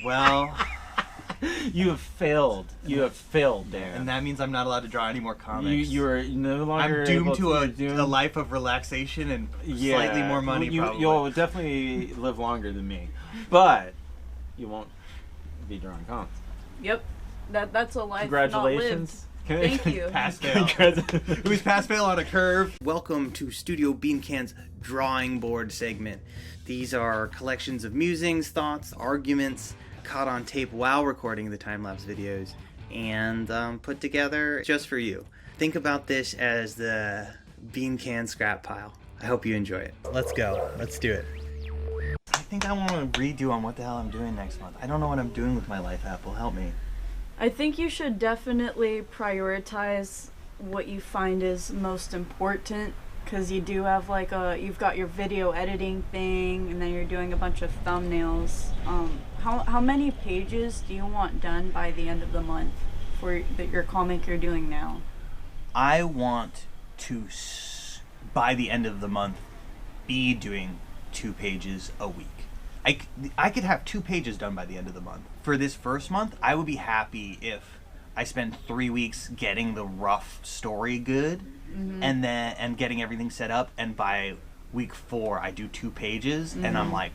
Well, You have failed. You have failed, Dan. and that means I'm not allowed to draw any more comics. You are no longer I'm doomed able to a a life of relaxation and slightly more money, probably. You'll definitely live longer than me, but you won't be drawing comics. Yep. That's a life Congratulations. not lived. Thank you. Pass fail. It was pass fail on a curve. Welcome to Studio Beancan's drawing board segment. These are collections of musings, thoughts, arguments caught on tape while recording the time-lapse videos and put together just for you. Think about this as the Beancan scrap pile. I hope you enjoy it. Let's go. Let's do it. I think I want to redo on what the hell I'm doing next month. I don't know what I'm doing with my life, Apple. Help me. I think you should definitely prioritize what you find is most important, because you do have you've got your video editing thing, and then you're doing a bunch of thumbnails. How many pages do you want done by the end of the month for your comic you're doing now? I want to, by the end of the month, be doing 2 pages a week. I could have 2 pages done by the end of the month. For this first month, I would be happy if I spend 3 weeks getting the rough story good, and getting everything set up, and by week 4 I do 2 pages, and I'm like,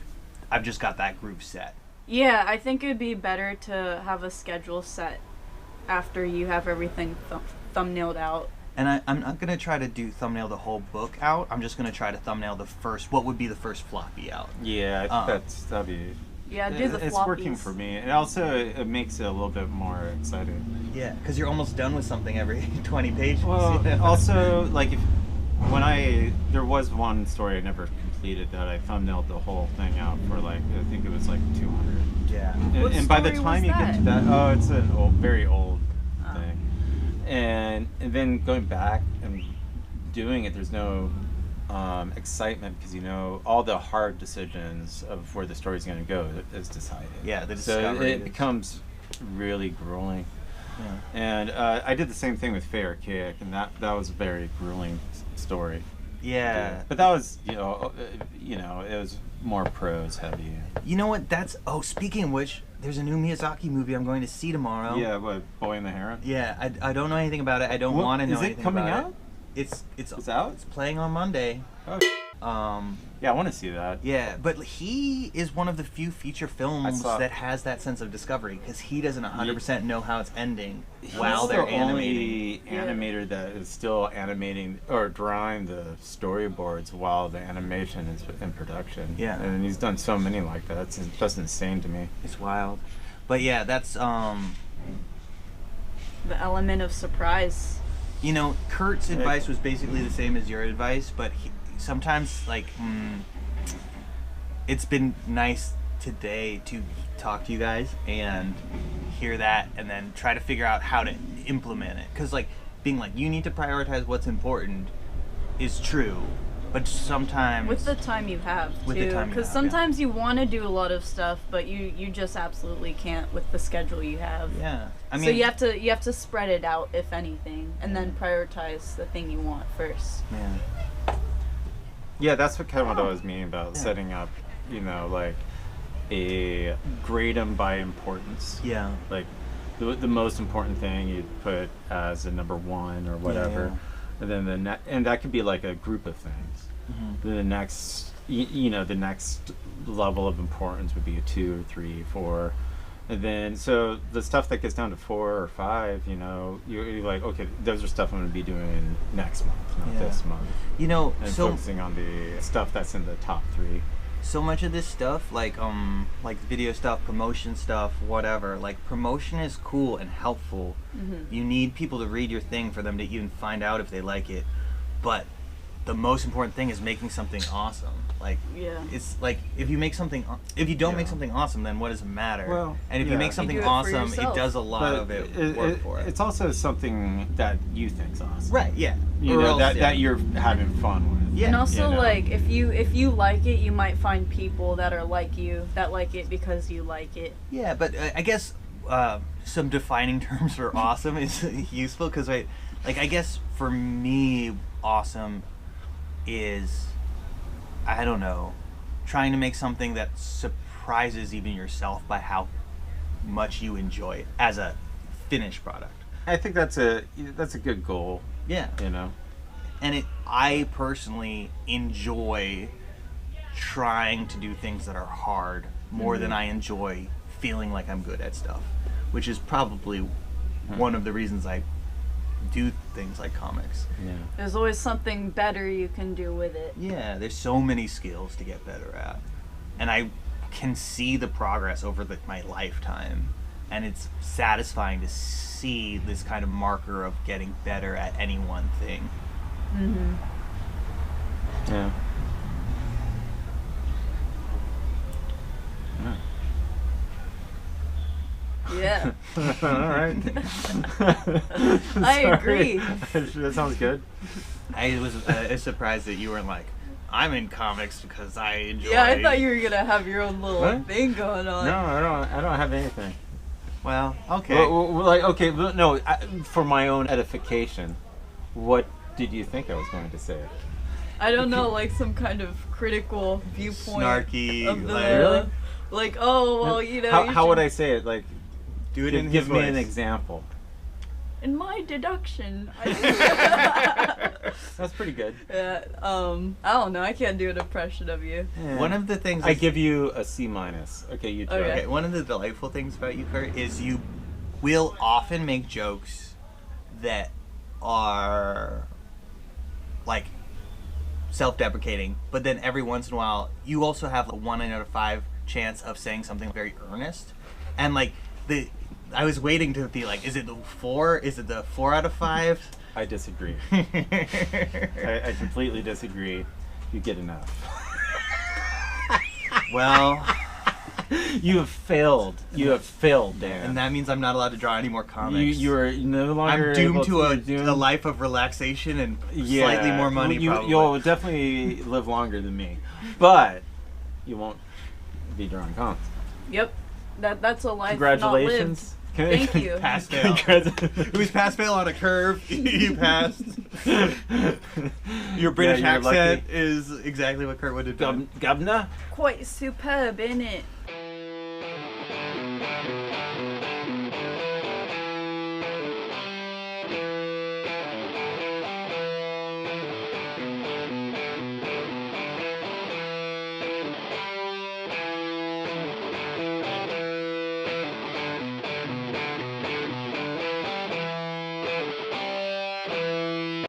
I've just got that groove set. Yeah, I think it'd be better to have a schedule set after you have everything thumbnailed out. And I'm not going to try to do thumbnail the whole book out. I'm just going to try to thumbnail what would be the first floppy out. Yeah, I think that'd be... Yeah, do the floppies. It's working for me. And also, it makes it a little bit more exciting. Yeah, because you're almost done with something every 20 pages. Well, also, there was one story I never completed that I thumbnailed the whole thing out for I think it was 200. Yeah. And by the time you get to that, it's an very old thing. And then going back and doing it, there's no excitement, because all the hard decisions of where the story's going to go is decided. Yeah, the discovery. So it is... becomes really grueling. Yeah. And I did the same thing with Faye Archaic, and that was a very grueling story. Yeah. But that was, it was more prose heavy. You know what? Speaking of which, there's a new Miyazaki movie I'm going to see tomorrow. Yeah, what, Boy and the Heron? Yeah, I don't know anything about it. I don't want to know anything about it. Is it coming out? It's out? It's playing on Monday. Oh. Yeah, I want to see that. Yeah, but he is one of the few feature films that has that sense of discovery, because he doesn't 100% know how it's ending while they're animating. He's the only animator that is still animating or drawing the storyboards while the animation is in production. Yeah. And he's done so many like that. It's just insane to me. It's wild. But yeah, that's... the element of surprise. Kurt's advice was basically the same as your advice, but sometimes, it's been nice today to talk to you guys and hear that, and then try to figure out how to implement it. Because, being you need to prioritize what's important is true, but sometimes... With the time you have, too. Because sometimes you want to do a lot of stuff, but you just absolutely can't with the schedule you have. Yeah. So you have to spread it out, if anything, and then prioritize the thing you want first. Yeah. Yeah, that's what I was meaning about setting up, a grade them by importance. Yeah. The most important thing you'd put as a number 1 or whatever. Yeah. And then and that could be a group of things. Mm-hmm. Then the next, the next level of importance would be a 2 or 3, 4. And then, so the stuff that gets down to 4 or 5, you're like, okay, those are stuff I'm going to be doing next month, not this month. And focusing on the stuff that's in the top 3. So much of this stuff, like video stuff, promotion stuff, whatever, promotion is cool and helpful. Mm-hmm. You need people to read your thing for them to even find out if they like it. But the most important thing is making something awesome. It's if you make something, if you don't make something awesome, then what does it matter? Well, and if you make something awesome, it does a lot of it work for it. It's also something that you think's awesome. Right, yeah. That you're having fun with. Yeah. And also, if you like it, you might find people that are like you, that like it because you like it. Yeah, but I guess some defining terms for awesome is useful, because I guess for me, awesome is, I don't know, trying to make something that surprises even yourself by how much you enjoy it as a finished product. I think that's a good goal. Yeah. You know. And I personally enjoy trying to do things that are hard more than I enjoy feeling like I'm good at stuff, which is probably one of the reasons I do things like comics. Yeah. There's always something better you can do with it. Yeah, there's so many skills to get better at. And I can see the progress over my lifetime. And it's satisfying to see this kind of marker of getting better at any one thing. Mm-hmm. Yeah. Yeah. All right. I agree. That sounds good. I was surprised that you weren't like, I'm in comics because I enjoy... Yeah, I thought you were gonna have your own little What? thing going on. No, I don't have anything. Well, okay. For my own edification, what did you think I was going to say? I don't know, like some kind of critical viewpoint. Snarky, of the, like... Really? Like, oh, well, you know. How would I say it? Like, Do it in give his me voice. an example. In my deduction, That's pretty good. I don't know. I can't do an impression of you. Yeah. One of the things... I give you a C-. Okay, you try. Okay. Okay, one of the delightful things about you, Kurt, is you will often make jokes that are, like, self-deprecating, but then every once in a while, you also have a 1 out of 5 chance of saying something very earnest. And, like, I was waiting to be like, is it the 4? Is it the 4 out of 5? I disagree. I completely disagree. You get enough. Well, You have failed. You have failed, Dan. and that means I'm not allowed to draw any more comics. You are no longer I'm doomed able to a life of relaxation and Yeah. slightly more money, probably. You'll definitely live longer than me, but you won't be drawing comics. Yep. That's a life Congratulations. not lived. Thank you. Pass fail. It was pass fail on a curve. You passed. Your British you're accent lucky. is exactly what Kurt would have done. Governor? Quite superb, innit?